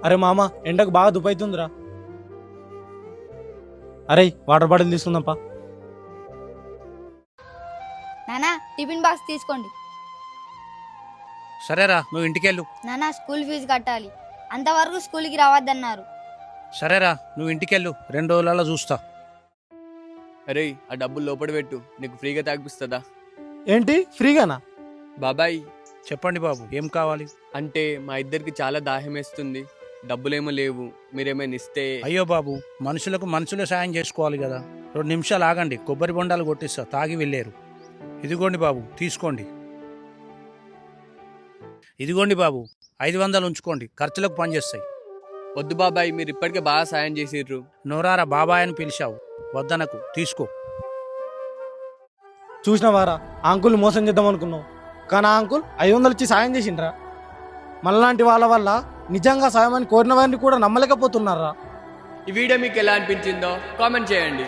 అరే మామ, ఎండకు బాగా దుపైతుందిరా. అరే వాటర్ బాటిల్ తీసుకుందాంపా. నానా టిఫిన్ బాక్స్ తీసుకోండి. సరేరా, నువ్వు ఇంటికెళ్ళు. నానా స్కూల్ ఫీజు కట్టాలి, అంతవరకు స్కూల్కి రావద్దన్నారు. సరేరా, నువ్వు ఇంటికెళ్ళు, 2 రోజులలో చూస్తా. అరే ఆ డబ్బులు లోపల పెట్టు, నీకు ఫ్రీగా తాగిపిస్తుందా? ఏంటి ఫ్రీగానా? బాబాయ్, చెప్పండి బాబు, ఏం కావాలి? అంటే మా ఇద్దరికి చాలా దాహం వేస్తుంది, డబ్బులేమో లేవు, మీరేమైనా ఇస్తే. అయ్యో బాబు, మనుషులకు మనుషులే సాయం చేసుకోవాలి కదా. 2 నిమిషాలు ఆగండి, కొబ్బరి బొండాలు కొట్టిస్తా, తాగి వెళ్ళారు. ఇదిగోండి బాబు, తీసుకోండి. ఇదిగోండి బాబు, 500 ఉంచుకోండి, ఖర్చులకు పనిచేస్తాయి. వద్దు బాబాయ్, మీరు ఇప్పటికే బాగా సాయం చేసిర్రు. నోరారా బాబాయ్ అని పిలిచావు, వద్దనకు, తీసుకో. చూసినవారా, ఆ అంకుల్ మోసం చేద్దాం అనుకున్నావు, కానీ ఆ అంకుల్ 500 ఇచ్చి సాయం చేసిండ్రా. మనలాంటి వాళ్ళ వల్ల నిజంగా సాయం అని కోరిన వారిని కూడా నమ్మలేకపోతున్నారా. ఈ వీడియో మీకు ఎలా అనిపించిందో కామెంట్ చేయండి.